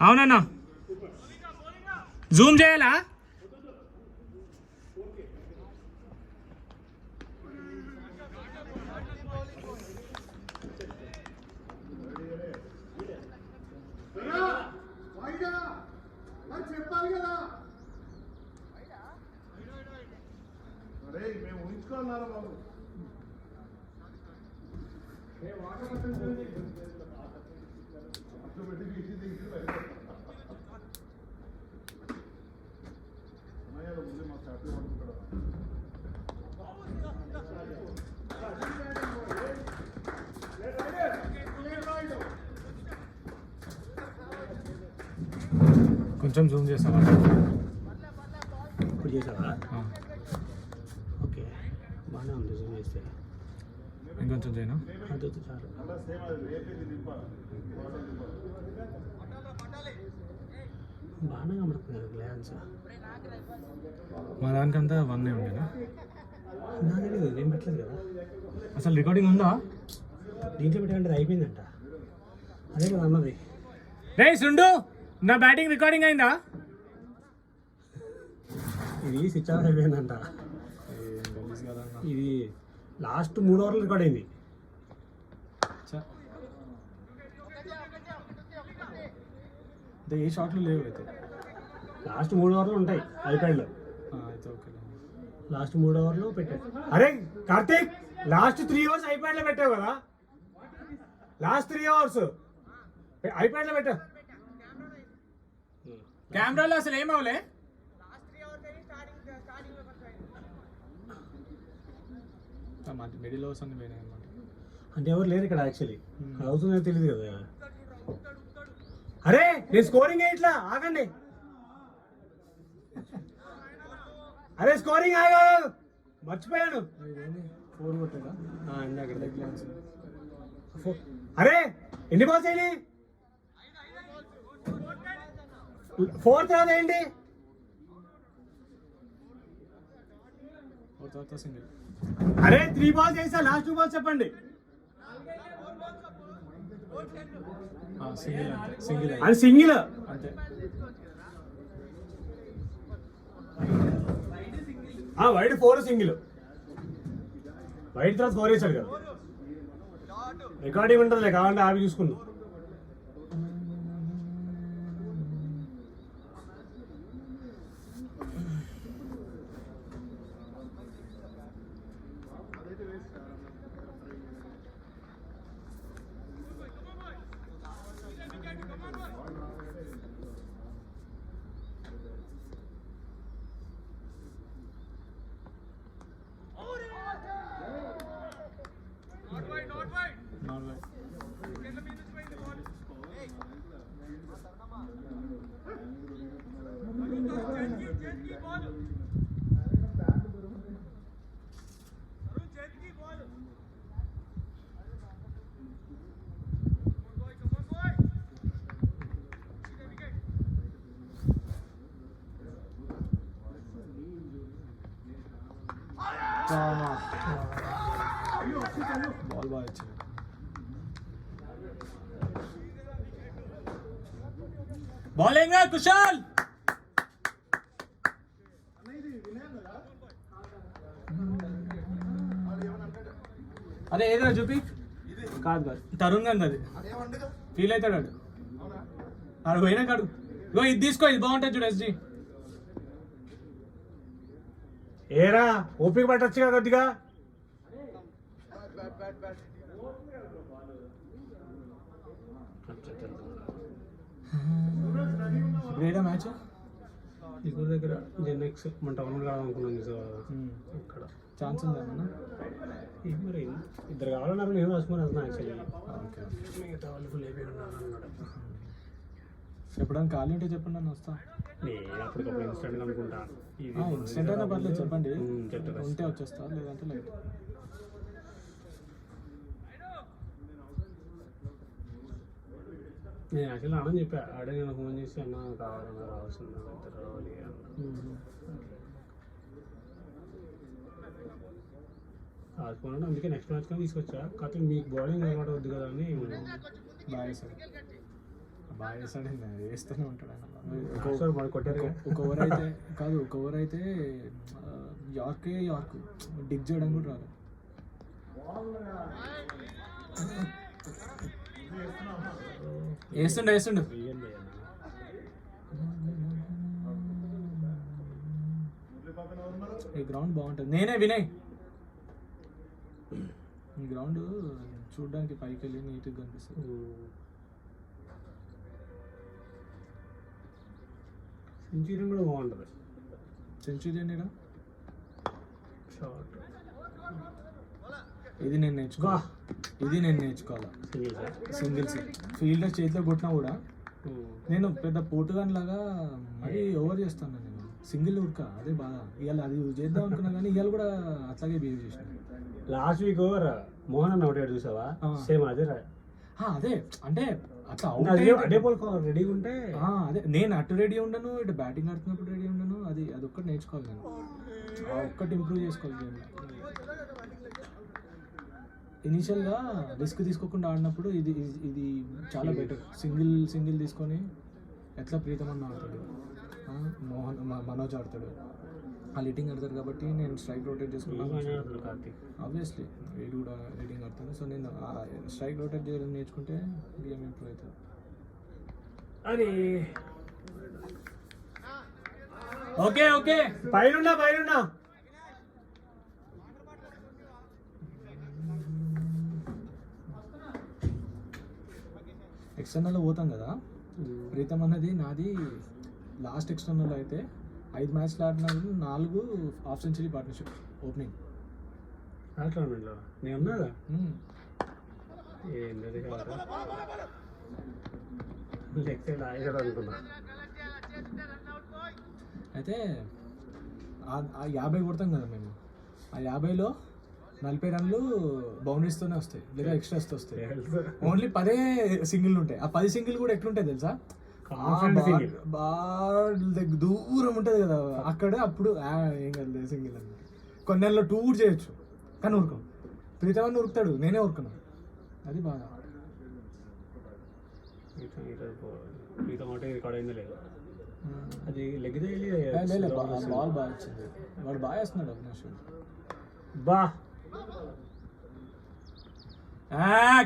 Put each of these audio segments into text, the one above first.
అవునన్నా జూమ్ చేయాలా? చెప్పాలి కదా మేము ఊహించుకోవాలన్నారా బాబు. ముందే మా హ్యాపీ పడుకుంటాడు. కొంచెం జూమ్ చేసావా? ఇప్పుడు చేసావా? ఓకే బాగానే ఉంది. జూమ్ చేస్తే ఇంకొంచెం చేయనా? అది చాలు. బాగానే కనబడుతుంది గ్లాన్స్. మా దానికంతా 1 ఉండేనా? నాకు తెలియదు, నేను పెట్టలేదు కదా. అసలు రికార్డింగ్ ఉందా? దీంట్లో పెట్టాలంటే అది అయిపోయిందంట. అదే కదా అన్నది. రే సుండు, నా బ్యాటింగ్ రికార్డింగ్ అయిందా? ఇది స్విచ్ ఆఫ్ అయిపోయిందంట. ఇది లాస్ట్ 3 ఓవర్లు రికార్డ్ అయింది. అంటే ఏ షాట్లు లేవు అయితే. లాస్ట్ 3 ఓవర్లు ఉంటాయి ఐప్యాడ్లో. అయితే ఓకే. లాస్ట్ 3 ఓవర్లు పెట్టావు. అరే కార్తీక్, లాస్ట్ 3 ఓవర్స్ ఐప్యాడ్లో పెట్టావు కదా. లాస్ట్ 3 ఓవర్స్ ఐప్యాడ్లో పెట్టావు. కెమెరాలో అసలు ఏమవలే. మిడిల్ ఓవర్స్ అన్ని పోయినాయి అన్నమాట. అంటే ఎవరు లేరు ఇక్కడ యాక్చువల్లీ. అది అవుతుందో తెలియదు కదా. అరే నేను స్కోరింగ్ ఇట్లా ఆగండి. అరే స్కోరింగ్ ఆగా, మర్చిపోయాను. 4 కొట్టాడా? ఇందాక. అరే ఎన్ని బాల్స్ అయ్యి? 4 తర్వాత ఏంటి? 4 తర్వాత సింగిల్. అరే 3 బాల్స్ వేసా, లాస్ట్ 2 బాల్స్ చెప్పండి. సింగిల్ అంతే. సింగిల్ అది సింగిల్ అంతే. Wide 4 single. వైడ్ తర్వాత 4 వేసాడు కదా. రికార్డింగ్ ఉంటుంది కావాలంటే ఆవి చూసుకుందాం. బాల్ బాగా వచ్చింది. బౌలింగ్ కుశాల్. అదే ఏదో చూపి. కాదు తరుణ్ గాంధీ అది ఫీల్ అవుతాడు. ఆడు పోయినా కాడు. ఇది తీసుకో, ఇది బాగుంటుంది చూడు. ఎస్జీ ఏరా ఓపిక పట్టొచ్చుగా కొద్దిగా. గ్రేడా మ్యాచ్ ఇప్పుడు దగ్గర జెన్నెక్స్ మన టౌన్ కావాలనుకున్నాను. ఇక్కడ ఛాన్స్ ఉందా అన్న? మరి 2 కావాలన్నారు. నేను రాసుకుని వస్తున్నాను యాక్చువల్లీ. మిగతా వాళ్ళు ఫుల్ అయిపోయి ఉన్నారు అన్నాడు. ఎప్పుడైనా ఖాళీ ఉంటే చెప్పండి, నన్ను వస్తా. నేను అప్పటికప్పుడు ఇన్స్టెంట్ అనుకుంటా. ఇన్స్టెంట్ అయినా పర్లేదు, చెప్పండి. చెప్తా ఉంటే వచ్చేస్తా, లేదంటే లేదు. నేను యాక్చువల్లీ అన్న చెప్పా. ఆడే నేను ఫోన్ చేసి అన్న కావాలన్నా రావాల్సిందా రావాలి అన్న. రాసుకోవాలంటే అందుకే నెక్స్ట్ మ్యాచ్ కానీ తీసుకొచ్చా. కాకపోతే మీకు బౌలింగ్ అలవాటు వద్దు కదా అని. బాగా సార్ బాగా చేస్తాడు, వేస్తూనే ఉంటాడు ఆయన. ఒకసారి మరి కొట్టారు కదా. ఒక ఓవర్ అయితే కాదు, ఒక ఓవర్ అయితే యార్క్ డిగ్ చేయడం కూడా రాదు. వేస్తుండు ఈ గ్రౌండ్ బాగుంటుంది. నేనే వినయ్, ఈ గ్రౌండ్ చూడడానికి పైకి వెళ్ళి నీట్గా కనిపిస్తుంది. సెంచురీ కూడా బాగుంటుంది. సెంచురీ అండి షార్ట్ ఇది నేను నేర్చుకోవాలా. సింగిల్స్ ఫీల్డర్ చేతిలో కొట్టినా కూడా నేను పెద్ద పోటుగాన్ లాగా మరీ ఓవర్ చేస్తాను. నేను సింగిల్ ఉడక అదే బాగా. ఇవాళ అది చేద్దాం అనుకున్నా కానీ ఇవాళ కూడా అట్లాగే బిహేవ్ చేసిన. లాస్ట్ వీక్ ఓవర్ మోహన్ అన్న ఒకటి చూసావా? సేమ్ అదే అదే అంటే అట్లా అదే బాల్ రెడీగా ఉంటే అదే నేను అటు రెడీ ఉండను, ఇటు బ్యాటింగ్ ఆడుతున్నప్పుడు రెడీ ఉండను. అది ఒక్కటి నేర్చుకోవాలి నేను, ఒక్కటి ఇంప్రూవ్ చేసుకోవాలి గేమ్. ఇనీషియల్గా రిస్క్ తీసుకోకుండా ఆడినప్పుడు ఇది చాలా బెటర్. సింగిల్ తీసుకొని ఎట్లా ప్రీతం అన్న ఆడతాడు, మనోజ్ ఆడతాడు, ఆ లిటింగ్ ఆడతాడు. కాబట్టి నేను స్ట్రైక్ రొటేట్ చేసుకున్నాను. ఆబ్వియస్లీ వీడు కూడా లిటింగ్ ఆడతాను. సో నేను స్ట్రైక్ రొటేట్ చేయడం నేర్చుకుంటే గేమ్ ఇంప్రూవ్ అవుతుంది. అది ఓకే పైన ఎక్స్టర్నల్లో పోతాం కదా. ప్రీతం అన్నది నాది లాస్ట్ ఎక్స్టర్నల్లో అయితే 5 మ్యాచ్లు ఆడినా 4 హాఫ్ సెంచరీ పార్ట్నర్షిప్ ఓపెనింగ్. నేను ఉన్నాగా అనుకున్నా. అయితే ఆ 50 కొడతాం కదా మేము. ఆ 50లో 40 రన్లు బౌండరీస్తోనే వస్తాయి, లేదా ఎక్స్ట్రాస్ వస్తాయి. ఓన్లీ 10 సింగిల్ ఉంటాయి. ఆ 10 సింగిల్ కూడా ఎట్లుంటాయి తెలుసా? దూరం ఉంటుంది కదా అక్కడ. అప్పుడు ఏం కాదు సింగిల్ అని. కొన్ని నెలలో 2 కూడా చేయొచ్చు కానీ ఊరుకోం. ప్రీతమని ఉరుకుతాడు, నేనే ఊరుకున్నాను. అది బాగా అది బాల్ బాగా వచ్చింది. వాడు బాగా వేస్తున్నాడు అవినాష్.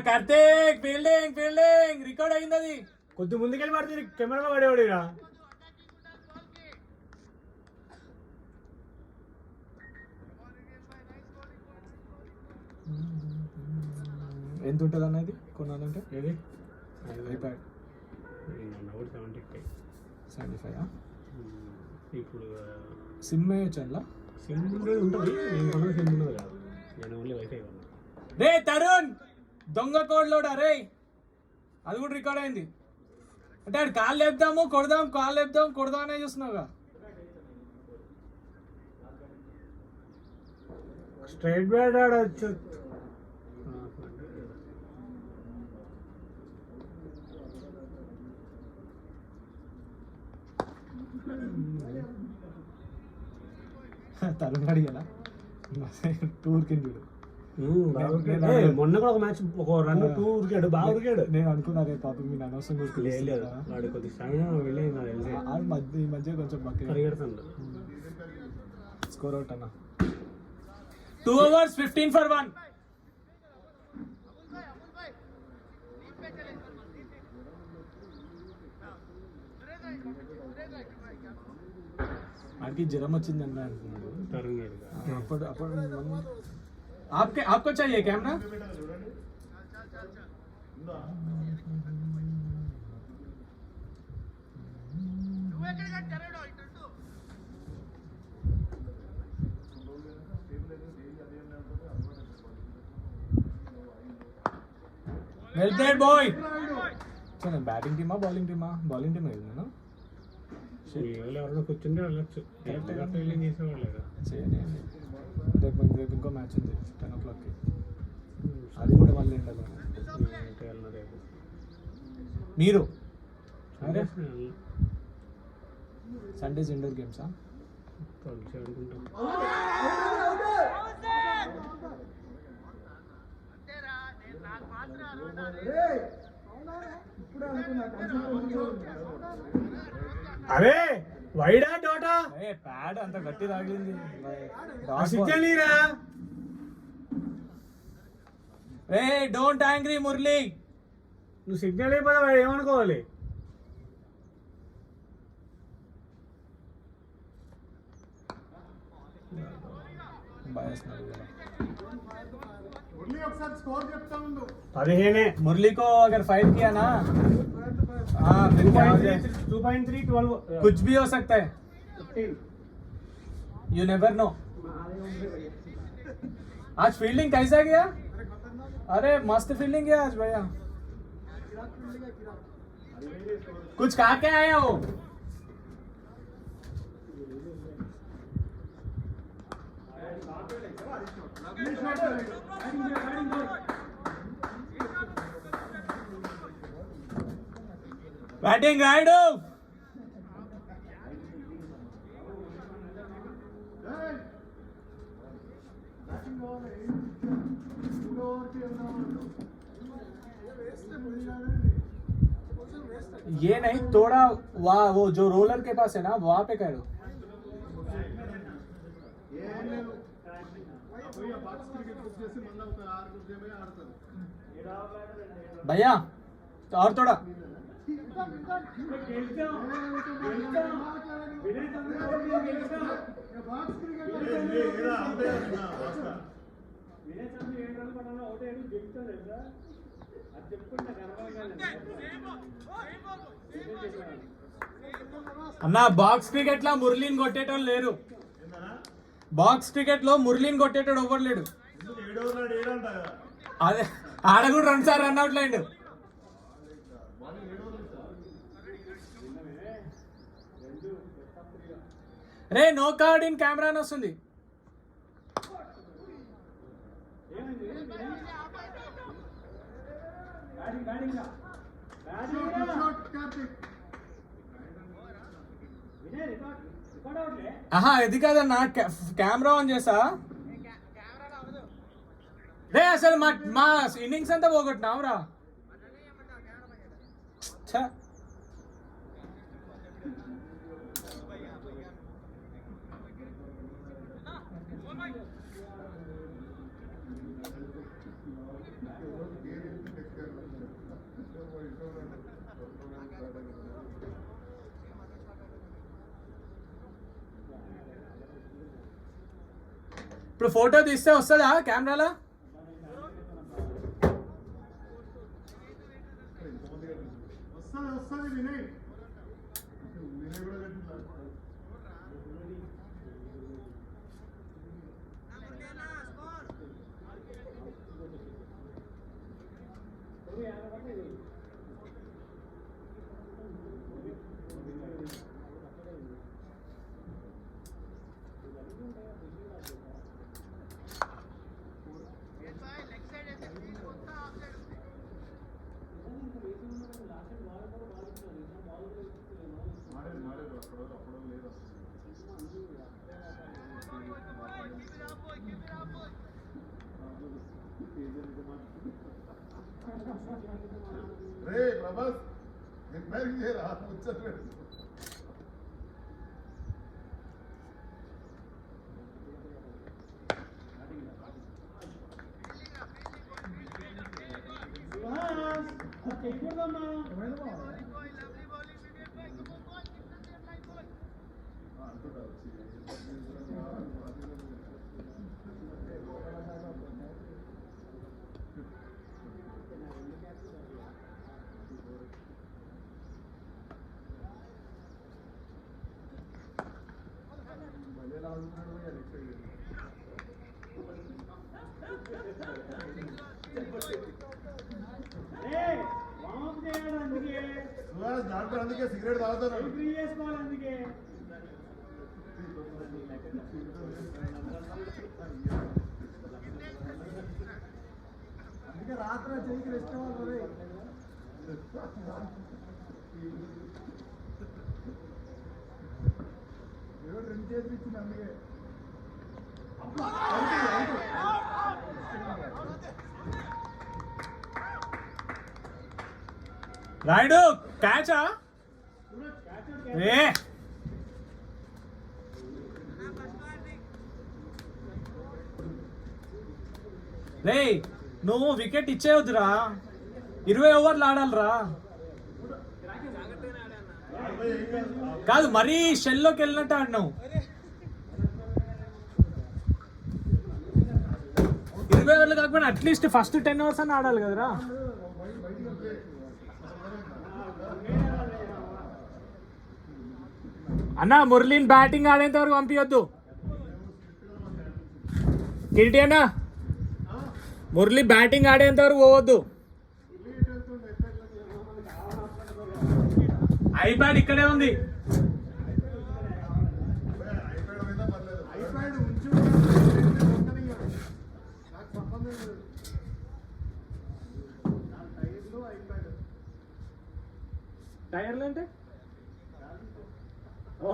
కార్తీక్ ఫీల్డింగ్ రికార్డ్ అయింది. అది కొద్ది ముందుకెళ్ళి పడుతుంది, కెమెరాలో పడేవాడు. ఇక ఎంత ఉంటుంది అన్నది కొనాలంటే? ఏది ఐప్యాడ్ 75. ఇప్పుడు సిమ్ వేయచ్చు అందులో? సిమ్ ఉంటుంది. నేను కొన్న సిమ్ ఉన్నది కాదు, నేను ఓన్లీ వైఫై కొన్నా. రే తరుణ్ దొంగ కోడ్లోడా రే, అది కూడా రికార్డ్ అయింది. అంటే ఆడు కాళ్ళు లేపుదాం కొడదాం అనే చూస్తున్నావుగా. స్ట్రైట్ బ్యాట్ ఆడచ్చు. తరుణ్ అడిగేలా టూర్కి చూడు. మొన్న కూడా ఒక మ్యాచ్ ఒక రన్ 2 ఉరికాడు, బాగా ఉరికాడు. నేను అనుకున్నా రే పాపం మీ అనవసరం వాడు కొద్ది స్ట్రాంగ్ వెళ్ళి ఈ మధ్య కొంచెం పరిగెడుతుండు. స్కోర్ అవుట్ అన్న. 2 overs 15 for 1. आगे జ్వరం వచ్చింది అన్న అంటున్నాడు. అప్పుడు आपको चाहिए कैमरा? Well played boy. సరే బ్యాటింగ్ టీమా బౌలింగ్ టీమా? బౌలింగ్ టీమ్ ఇది నేను. ఎవరైనా కూర్చుంటే వెళ్ళొచ్చు, ఫీల్డింగ్ చేసేవాళ్ళు. చేయండి. రేపు ఇంకో మ్యాచ్ ఉంది 10 o'clockకి. అది కూడా మళ్ళీ ఎండలో. మీరు సండేస్ ఇండోర్ గేమ్సా? అరే వైడా డోటా ప్యాడ్ అంత గట్టి తాగిలింది signal neera. A don't angry Murali. నువ్వు సిగ్నల్ అయిపోతే వాడు ఏమనుకోవాలి. మురళి ఒకసారి స్కోర్ చెప్తా ఉండు. 15 मुरली को अगर फाइट किया ना हाँ फिर क्या हो जाए 2.3 12 कुछ भी हो सकता है. You never know. आज फील्डिंग कैसा गया? अरे मस्त फील्डिंग है आज भैया. कुछ खा के आया हो? बैटिंग राइड ये नहीं थोड़ा वहाँ वो जो रोलर के पास है ना वहाँ पे करो. ఏం లేదు పోయి బాక్స్ క్రికెట్ బుక్ చేసి మళ్ళీ ఒక 6 గేమ్ ఆడతారు. भैया तो और थोड़ा బాక్స్ క్రికెట్ అన్నా బాక్స్ క్రికెట్ లో మురళీని కొట్టేటోళ్ళు లేరు. బాక్స్ క్రికెట్ లో మురళీని కొట్టేటోడు ఎవ్వరు లేడు. అదే ఆడ కూడా 2 సార్లు రన్అట్ లేండు. రే నో కార్డ్ ఇన్ కెమెరా అని వస్తుంది. ఆహా ఇది కాదన్నా కెమెరా ఆన్ చేసా. రే అసలు మా ఇన్నింగ్స్ అంతా పోగొట్టినావురా. ఛ ఇప్పుడు ఫోటో తీస్తే వస్తుందా కెమెరాలో? వస్తుంది వినయ్ వినయ్ కూడా కట్టింది. మారేది అప్పుడు లేదు. రే ప్రభాస్ ఎంపైరింగ్ చేయరా ముచ్చట్లు. దాంట్లో అందుకే సిగరెట్ తాగుతాను. అందుకే రాత్రి చెయ్యికి రెస్ట్ అవ్వాలి. ఎవరు 2 చేతులు ఇచ్చింది అందుకే. రాయుడు క్యాచా రే రే నువ్వు వికెట్ ఇచ్చేవద్దురా 20 ఓవర్లు ఆడాలరా కాదు మరీ షెల్లోకి వెళ్ళినట్టు ఆడినావు 20 ఓవర్లు కాకపోయినా అట్లీస్ట్ ఫస్ట్ 10 ఓవర్స్ అని ఆడాలి కదరా అన్న మురళీని బ్యాటింగ్ ఆడేంత వరకు పంపించొద్దు కిరీటి అన్న మురళి బ్యాటింగ్ ఆడేంత వరకు పోవద్దు ఐప్యాడ్ ఇక్కడే ఉంది టైర్లు అంటే ఓ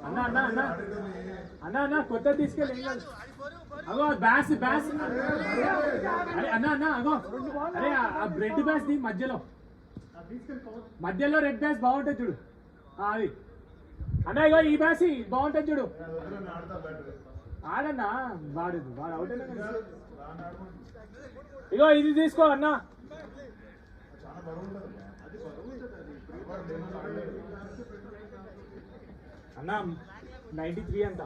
అన్న అన్న అన్న అన్న అన్న కొత్త తీసుకెళ్ళి అగో బ్యాస్ బ్యాస్ అరే అన్న అన్న అగో అరే ఆ బ్రెడ్ బ్యాస్ ది మధ్యలో రెడ్ బ్యాస్ బాగుంటుంది చూడు అది అన్న ఇగో ఈ బ్యాస్ బాగుంటుంది చూడు ఆడన్నా వాడు అవుట్ ఇగో ఇది తీసుకో అన్న అన్న 93 అంట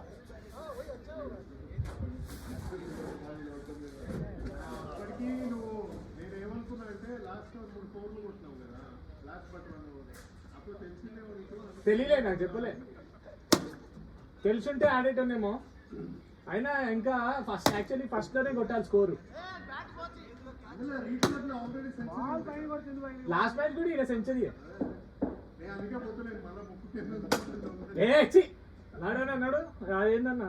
అప్పటికి నువ్వు నేను ఏమనుకున్నానంటే లాస్ట్ 3 4 కొట్టినావు కదా లాస్ట్ బట్ అప్పుడు తెలియలే నాకు చెప్పలే తెలుసుంటే ఆడేటోనేమో అయినా ఇంకా ఫస్ట్ లోనే కొట్టాలి స్కోరు లాస్ట్ మ్యాచ్ కూడా ఇలా సెంచరీ నడు నడు అదేందన్నా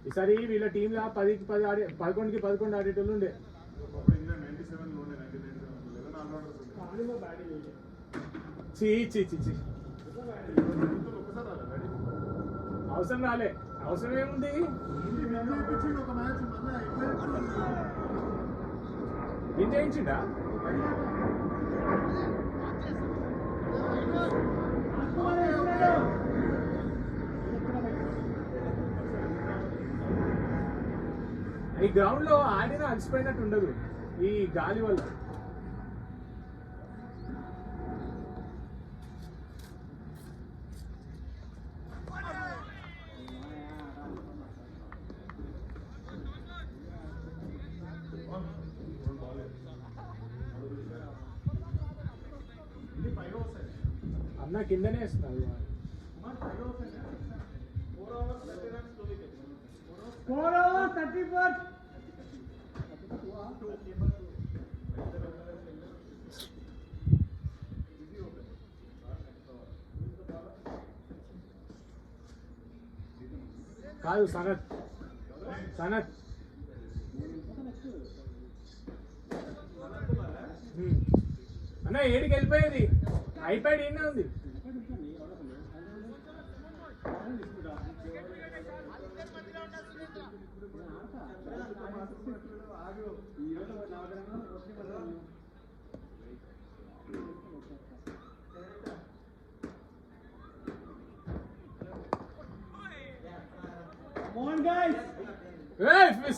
ఈసారి వీళ్ళ టీంలో 10కి 10 ఆడే 11కి 11 ఆడేటోళ్ళు ఉండే చీ చీ చీ చీ అవసరం రాలే అవసరం ఏముంది ఏం చేయించిండా ఈ గ్రౌండ్ లో ఆడినా అలసిపోయినట్టు ఉండదు ఈ గాలి వల్ల అన్న కిందనే వేస్తున్నారు 4 overs 34 కాదు సనత్ అన్న ఏడికి వెళ్ళిపోయేది ఐప్యాడ్ ఏనే ఉంది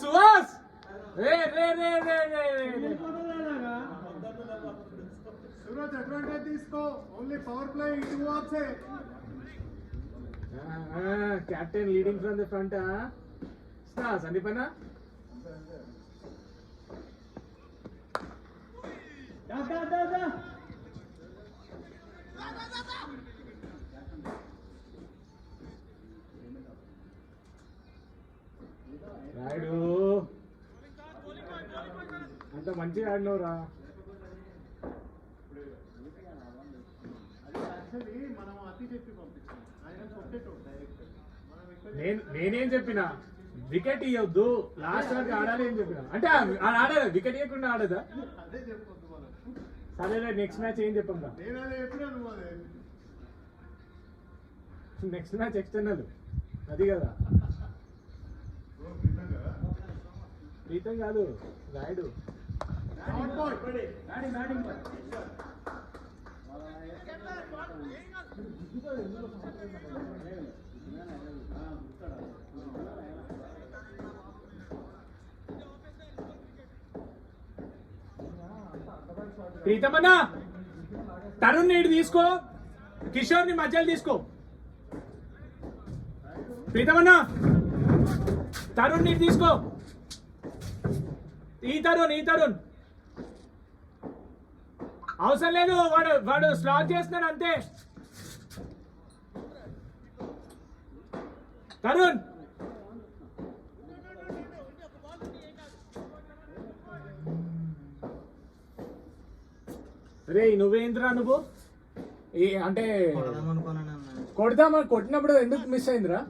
సుహాస్ सूरज एडवांटेज తీసుకో ఓన్లీ పవర్ ప్లే 2 off है captain leading from the front संदीपना రాయుడు అంత మంచిగా ఆడినవురా అది యాక్చువల్లీ మనం అతి చెప్పి పంపించాం నేనేం చెప్పినా వికెట్ ఇవ్వద్దు లాస్ట్ వరకు ఆడాలి అని చెప్పిన అంటే ఆడదా వికెట్ ఇవ్వకుండా ఆడదా అదే చెప్పొద్దు మనం. సరేలే నెక్స్ట్ మ్యాచ్ ఏం చెప్పంగా నేను అదే చెప్పినా నువ్వు అదే. నెక్స్ట్ మ్యాచ్ ఎక్స్టర్నల్ అది కదా ప్రీతం కాదు రాయుడు ప్రీతమన్నా తరుణ్ నీడు తీసుకో కిషోర్ ని మధ్యలో తీసుకో ప్రీతమన్నా తరుణ్ నీడు తీసుకో ఈ తరుణ్ అవసరం లేదు వాడు స్లాట్ చేస్తున్నాడు అంతే తరుణ్ రే నువ్వేంద్రా నువ్వు అంటే కొట్టినప్పుడు ఎందుకు మిస్ అయిందిరా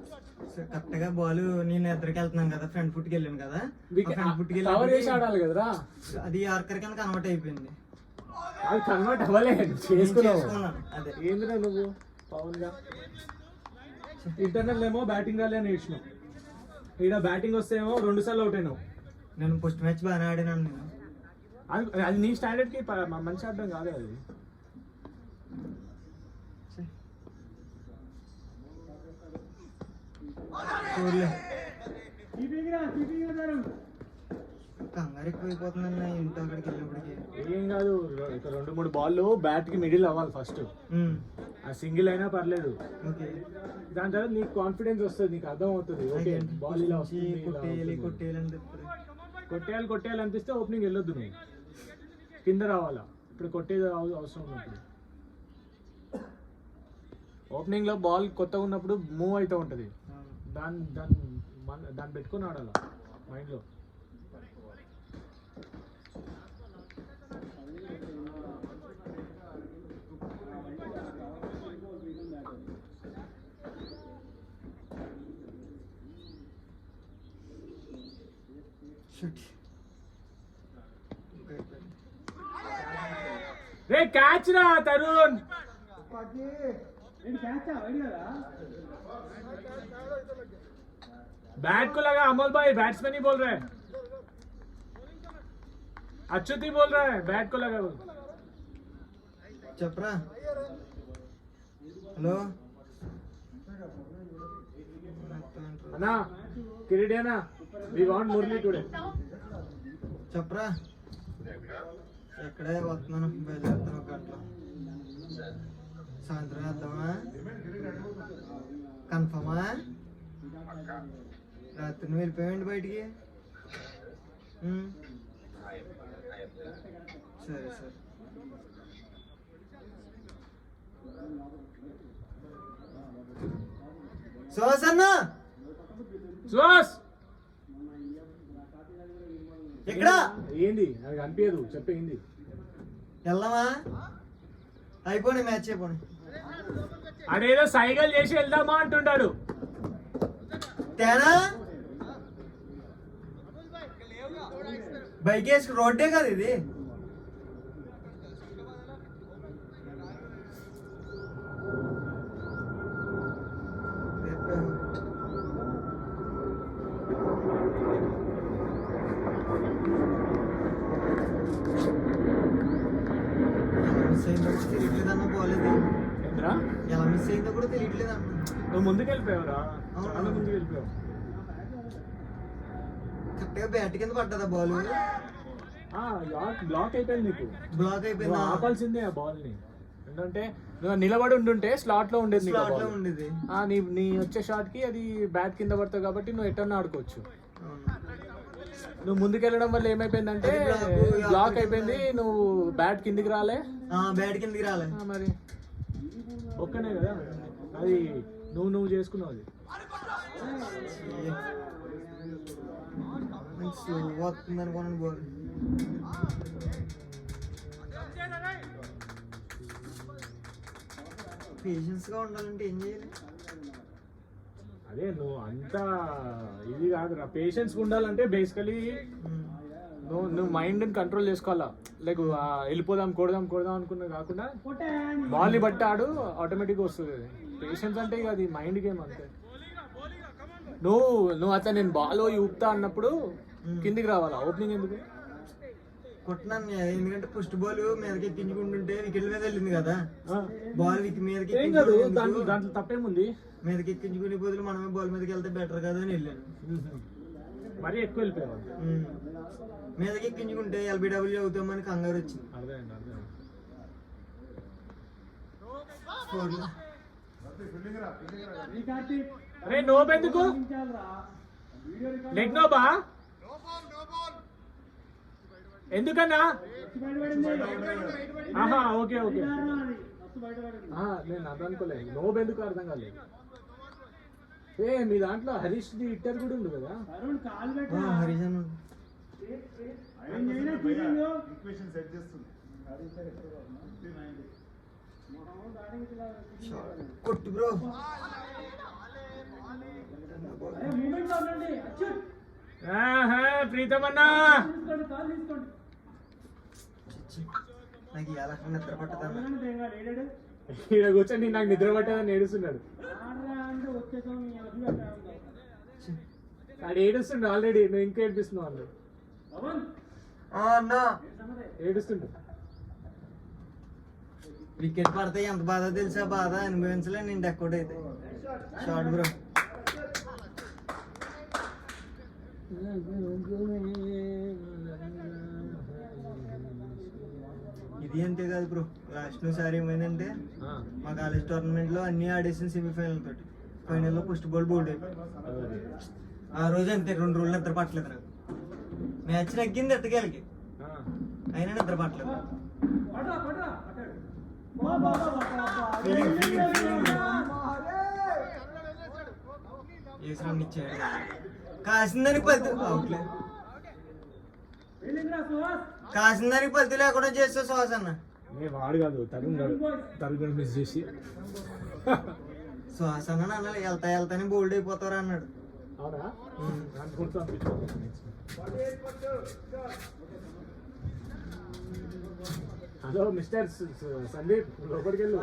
కరెక్ట్ గా బాల్ నేను ఎద్దరికి వెళ్తున్నాను కదా ఫ్రంట్ ఫుట్ కి వెళ్ళాను కదా ఫ్రంట్ ఫుట్ కి కవర్ చేసి ఆడాలి కదరా అది యార్కర్ కింద కన్వర్ట్ అయిపోయింది. అది కన్వర్ట్ అవ్వలేదు చేసుకున్నావు చేసుకున్నాను, అదే ఏందిరా నువ్వు పవన్ గా ఇంటర్నల్ ఏమో బ్యాటింగ్ రాలే నేర్చినావు ఈడ బ్యాటింగ్ వస్తే ఏమో 2 సార్లు అవుట్ అయినావు నేను ఫస్ట్ మ్యాచ్ బాగానే ఆడినాను నేను. అది నీ స్టాండర్డ్ కి మంచి ఆడడం కాదు అది చూడలే కంగారు ఎక్కువైపోతుందన్న ఇంత అక్కడికి వెళ్ళినప్పటికి. ఏం కాదు 2-3 బాల్ బ్యాట్ కి మిడిల్ అవ్వాలి ఫస్ట్ ఆ సింగిల్ అయినా పర్లేదు ఓకే దాని తర్వాత నీకు కాన్ఫిడెన్స్ వస్తుంది నీకు అర్థం అవుతుంది ఓకే బాల్ ఇలా వస్తుంది ఇలా కొట్టేయాలి అవుతుంది. కొట్టేయాలని చెప్తారు. కొట్టేయాలి అనిపిస్తే ఓపెనింగ్ వెళ్ళొద్దు నువ్వు కింద రావాలా ఇప్పుడు కొట్టేది అవసరం ఉన్నప్పుడు ఓపెనింగ్ లో బాల్ కొత్తగా ఉన్నప్పుడు మూవ్ అవుతూ ఉంటది దాన్ని పెట్టుకొని ఆడాలా మైండ్ లో రే క్యాచ్ రా తరుణ్ बैट को लगा अमोल भाई बैट्समैन ही बोल रहा है अच्युत ही बोल रहा है बैट को लगा बोल చెప్పరా హలో अन्ना किरीटियाना वी वांट मुरली टुडे చెప్పరా ఎక్కడే వస్తున్నాను బయలుదేరుతాను ఒక గంటలో సాయంత్రం వేద్దామా కన్ఫర్మా రాత్రి నువ్వు వెళ్ళిపోయావండి బయటికి సరే సరే సుహాస్ అన్న సుహాస్ ఎక్కడ ఏంది నాకు అనిపించదు చెప్పేంది వెళ్దామా అయిపోయి మ్యాచ్ అయిపోయి అదేదో సైకిల్ చేసి వెళ్దామా అంటుంటాడు తేనా బైక్ వేసుకు రోడ్డే కదా ఇది మిస్ అయిందో తెలియట్లేదన్న పోలేదు ఏంద్రా ఎలా మిస్ అయిందో కూడా తెలియట్లేదన్న నువ్వు ముందుకు వెళ్ళిపోయావురా చాలా ముందుకు వెళ్ళిపోయావు కరెక్ట్గా బ్యాట్ కింద పడ్డదా బాల్ బ్లాక్ అయిపోయింది నీకు బ్లాక్ నువ్వు అయిపోయిందా ఆపాల్సిందే ఆ బాల్ ని ఎందుకంటే నువ్వు నిలబడి ఉండుంటే స్లాట్ లో ఉండేది నీకు ఆ స్లాట్ లో ball. ఉండేది నీ వచ్చే షాట్ కి అది బ్యాట్ కింద పడతావు కాబట్టి నువ్వు ఎటన్నా ఆడుకోవచ్చు అవును. నువ్వు ముందుకెళ్ళడం వల్ల ఏమైపోయిందంటే అది బ్లాక్ అయిపోయింది నువ్వు బ్యాట్ కిందికి రాలే బ్యాట్ కిందకి రాలే మరి ఒక్కనే కదా అది నువ్వు చేసుకున్నావు అది స్లో వస్తుంది అనుకోండి బాల్ పేషెన్స్ గా ఉండాలంటే ఏం చేయాలి అదే నువ్వు అంత ఇది కాదురా, పేషెన్స్ ఉండాలంటే బేసికలీ నువ్వు మైండ్ కంట్రోల్ చేసుకోవాలా. లైక్ వెళ్ళిపోదాం కొడదాం అనుకున్నా కాకుండా బాల్ని బట్టి ఆడు, ఆటోమేటిక్గా వస్తుంది. పేషెన్స్ అంటే ఇక అది మైండ్ గేమ్ అంతే. నువ్వు అట్లా నేను బాల్ ఊపుతా అన్నప్పుడు కిందికి రావాలా, ఓపెనింగ్ ఎందుకు? కొట్టినాను ఎందుకంటే ఫస్ట్ బాల్ మీదకి ఎక్కించుకుంటుంటే వికెట్ల మీద వెళ్ళింది కదా, బాల్ మీదకి ఏం కాదు, దాంట్లో తప్పేముంది? మీదకి ఎక్కించుకునే బదులు మనమే బాల్ మీదకి వెళ్తే బెటర్ కదా అని వెళ్ళాను. మరీ ఎక్కువ వెళ్ళిపోయావు. మీదకి ఎక్కించుకుంటే ఎల్బిడబ్ల్యూ అవుతామని కంగారు వచ్చింది. అర్థమైంది. అరే నోబ్ ఎందుకు? లెగ్ నోబా ఎందుకన్నా? ఆహా ఓకే నేను అర్థం అనుకోలేదు. నోబ్ ఎందుకు అర్థం కాలేదు. మీ దాంట్లో హరీష్ ది హిట్టర్ కూడా ఉంది కదా? హరీష్ అన్న కొట్టు బ్రో. ప్రీతం అన్నా నాకు ఇలా నిద్ర పట్టదా? ఇక్కడ కూర్చొని నాకు నిద్ర పట్టదని ఏడుస్తున్నాడు. ఆడు ఏడుస్తుండు ఆల్రెడీ, నువ్వు ఇంకా ఏడిపిస్తున్నావు అన్నాడు. ఏడుస్తుండు. వికెట్ పడితే ఎంత బాధ తెలుసా? బాధ అనుభవించలే నేను డెక్కౌట్ అయితే. Short bro. ఇది అంతే కాదు బ్రో, లాస్ట్ సారి ఏమైందంటే మా కాలేజ్ టోర్నమెంట్ లో అన్ని ఆడేసిన సెమీఫైనల్ తోటి ఫైనల్ లో ఫస్ట్ బాల్ బోల్డ్ అయిపోయింది. ఆ రోజు అంతే 2 రోజులు నిద్ర పట్టలేదు నాకు. మ్యాచ్ నగ్గింది ఎట్టగలికి, అయినా నిద్ర పట్టలేదు. ఇచ్చాడు కాసిందానికి 10 అవుట్లే, కాసిందానికి 10 లేకుండా చేస్తే శ్వాస అన్న. వాడు కాదు తరుణ్ మిస్ చేసి శ్వాస అన్న అన్న వెళ్తానే బోల్డ్ అయిపోతారు అన్నాడు. అవునా? హలో మిస్టర్ సందీప్, లోపలికి వెళ్ళు.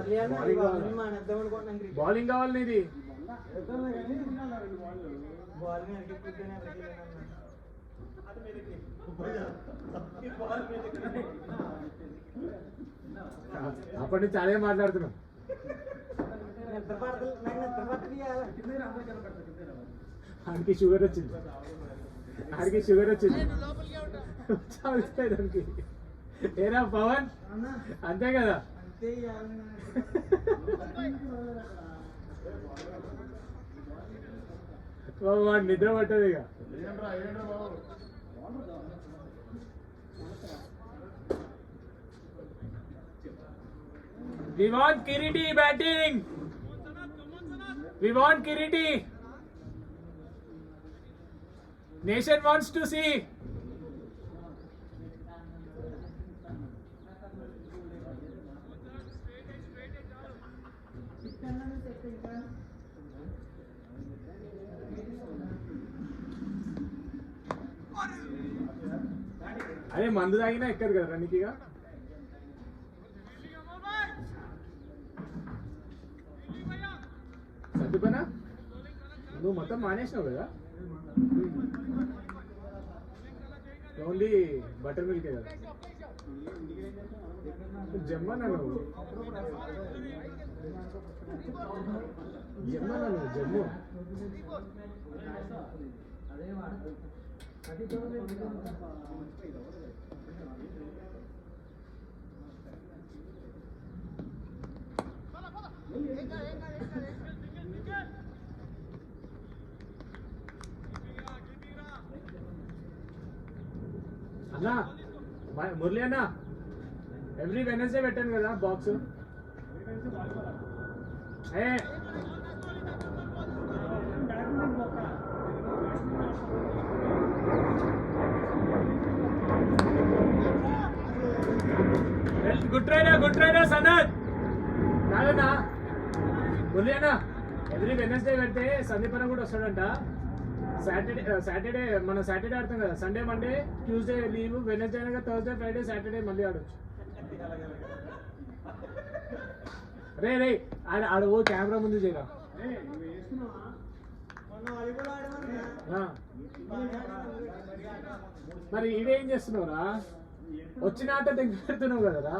బౌలింగ్ కావాలి నీది. అప్పటి నుంచి అదే మాట్లాడుతున్నాం. ఆడికి షుగర్ వచ్చింది చాలుతాయి దానికి. ఏరా పవన్, అంతే కదా? వాడు నిద్ర పట్టదు ఇక. We want Kiriti batting. We want Kiriti. Nation wants to see. అదే మందు తాగినా ఎక్కదు కదా రన్నికిగా. సర్దుపనా నువ్వు మొత్తం మానేసినావు కదా, ఓన్లీ బటర్ మిల్కే కదా. జమ్మన్నా నువ్వు జమ్ము. అన్నా మురళి అన్న, ఎవ్రీ వెనస్డే పెట్టాను కదా బాక్స్. గుడ్ ట్రైనా సనత్. కాదన్నా మురళి అన్న, ఎవ్రీ వెనస్డే పెడితే సందీప్ అన్న కూడా వస్తాడంట. సాటర్డే మనం సాటర్డే ఆడతాం కదా, Sunday Monday Tuesday leave, Wednesday అనగా థర్స్డే ఫ్రైడే సాటర్డే మళ్ళీ ఆడొచ్చు. రే రే ఆడ ఓ కెమెరా ముందు చేయరా. మరి ఇదేం చేస్తున్నావురా? వచ్చిన ఆట దగ్గర పెడుతున్నావు కదరా.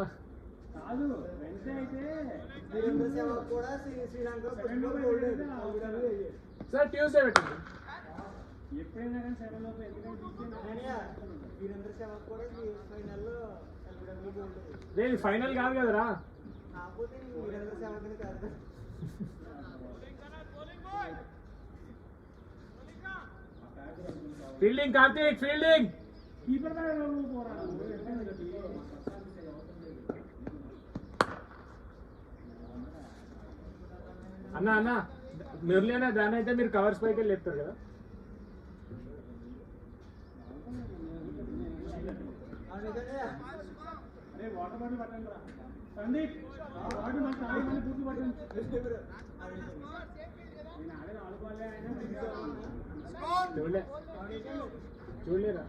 సార్ ట్యూస్డే పెట్టండి. లేదు ఫైనల్ కాదు కదరా. Fielding Karthik, fielding. అన్నా అన్నా మురళీనా దాని అయితే మీరు కవర్స్ పైకి వెళ్ళి చెప్తారు కదా. వాటర్ బాటిల్ పట్టండి సందీప్, వాటర్ బాటిల్ పూర్తి పట్టండి. చూడలేరా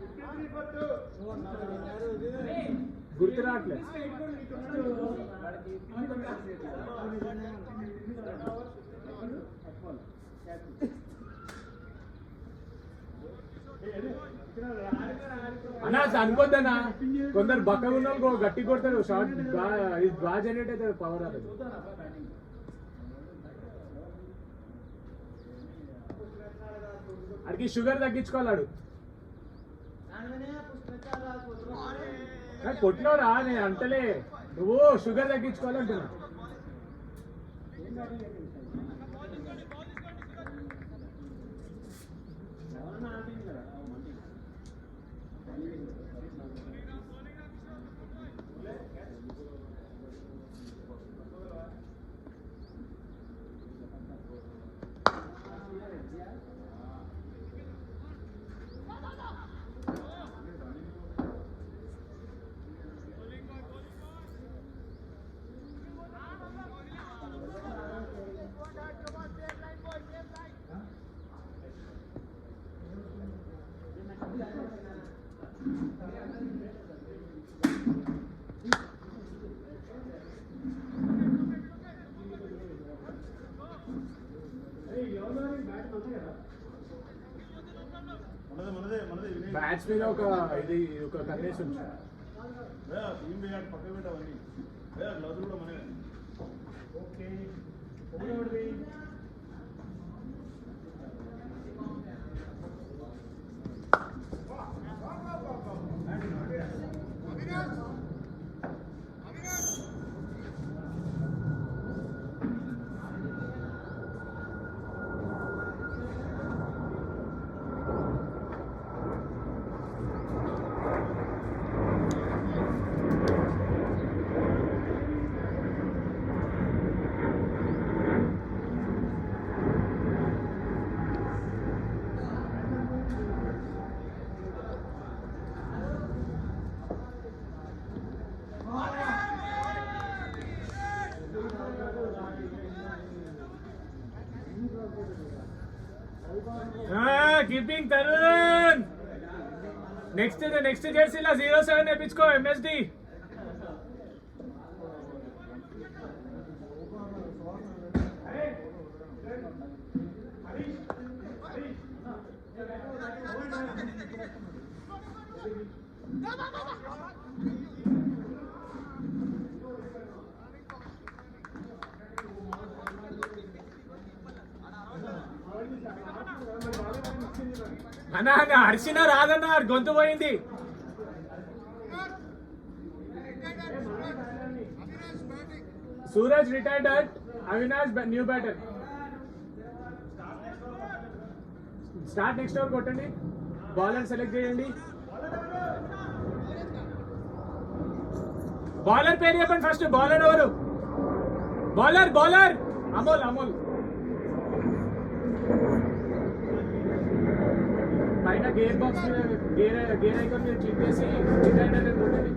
గుర్తు రావట్లేదు. అన్నా అనుకోద్దన్నా, కొందరు బక్కగా ఉన్న వాళ్ళు గట్టి కొడతారు, షార్ట్ బాగా జనరేట్ అవుతుంది, పవర్ రాలేదు. అడిగి షుగర్ తగ్గించుకోవాలాడు. కొట్టినోరా నేను అంటలే, నువ్వు షుగర్ తగ్గించుకోవాలంటున్నా. బ్యాట్స్ మీద ఒక ఇది ఒక కన్నేసి ఉంది. కీపింగ్ తరుణ్. నెక్స్ట్ జెర్సీలో 07 నేర్పించుకో ఎంఎస్డి. అన్నా హర్షినా రాదన్నా, గొంతు పోయింది. Suraj retired hurt Avinash new batter. Start next over కొట్టండి, బౌలర్ సెలెక్ట్ చేయండి. బౌలర్ పేరు చెప్పండి ఫస్ట్. బౌలర్ ఎవరు? బౌలర్ అమోల్. పైన గేర్ బాక్స్ మీద గేర్ ఐకాన్ మీద క్లిక్ చేసి రిటైర్డ్ అనేది కొట్టండి.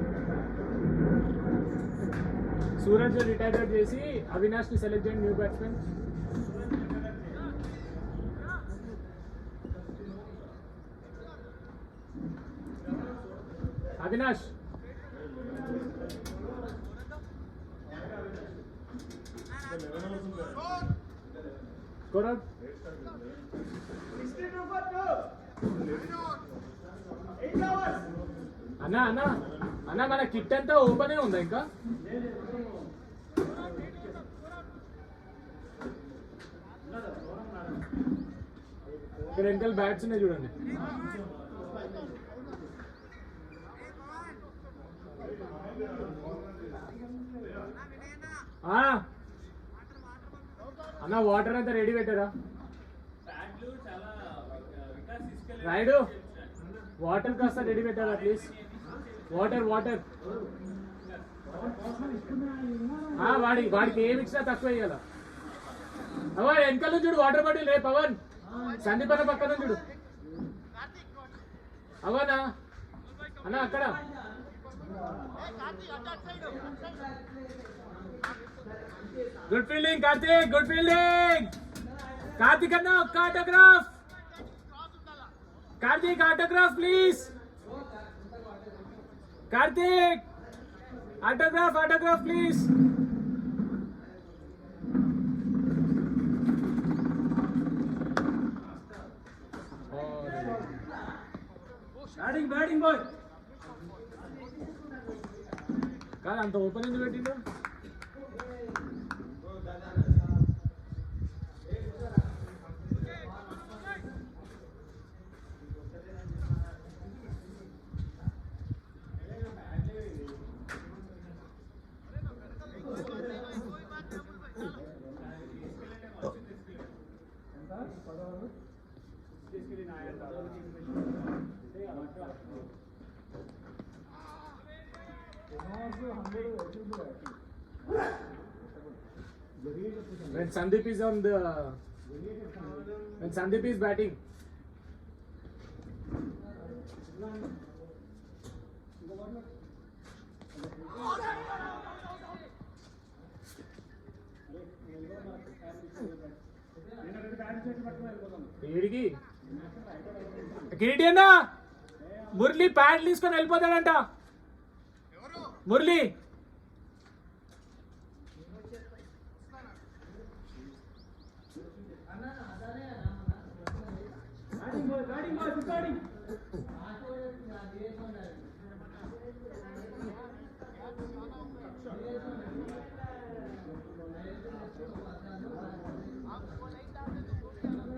సూరజ్ రిటైర్డ్ చేసి అవినాష్ ని సెలెక్ట్ చేయండి new batsmen. Avinash score out. అన్నా అన్నా అన్నా మన కిట్ అంతా ఓపెన్ ఉందా ఇంకా? ఇక్కడ వెనకాల బ్యాట్స్ ఉన్నాయి చూడండి. అన్న వాటర్ అంతా రెడీ పెట్టారా? రైడు వాటర్ కాస్త రెడీ పెట్టారా ప్లీజ్? వాటర్ వాటర్ వాడికి ఏమి ఇచ్చినా తక్కువ వేయాల. అవా వెనకాల చూడు వాటర్ బాటిల్ రే పవన్ సందీప్ అన్న పక్కన చూడు. అవనా అన్న అక్కడ good fielding Karthik, good fielding Karthik అన్న. ఒక్క autograph Karthik, autograph please Karthik, autograph autograph please. Batting boy కాదు అంత ఓపెన్ ఎందుకు పెట్టిండు? When Sandeep is on the when Sandeep is batting, ఏడికి కిరీటి అన్న మురళి ప్యాడ్ తీసుకొని వెళ్ళిపోతాడంట. మురళి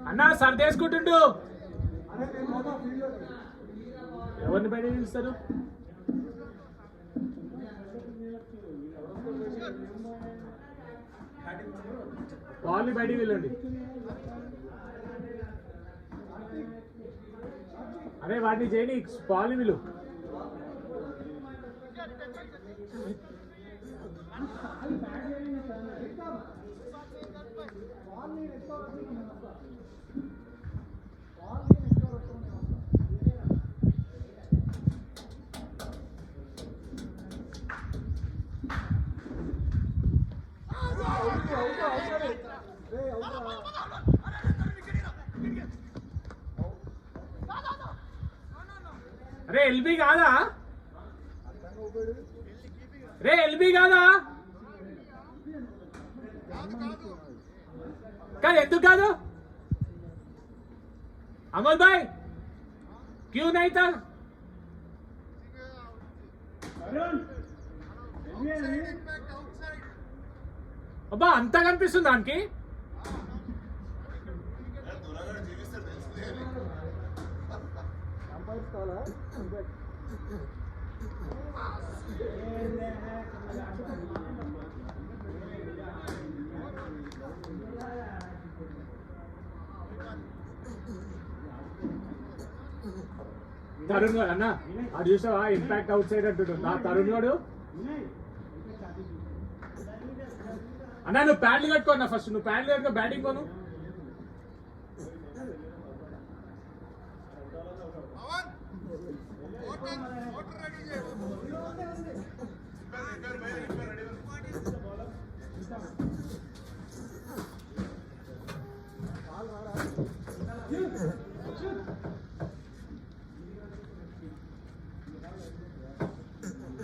అన్నా సర్దేసుకుంటుండు. ఎవరిని బయట నిలుస్తారు? బాల్ని బయటికి వెళ్ళండి. అరే వాటిని చేయని బాల్ని వీళ్ళు. రే ఎల్బీ కాదా? రే ఎల్బీ కాదా? కాదు ఎందుకు కాదు? అమర్ భాయ్ క్యూ నహీ తా? అబ్బా అంతా కనిపిస్తుంది దానికి. తరుణ్ గారు అన్న అది చూసావా ఇంపాక్ట్ అవుట్ సైడ్ అంటుంటుంది. ఆ తరుణ్ గారు అన్న నువ్వు ప్యాడ్లు కట్టుకో అన్న. ఫస్ట్ నువ్వు ప్యాడ్లు కట్టుకో బ్యాటింగ్ పోను.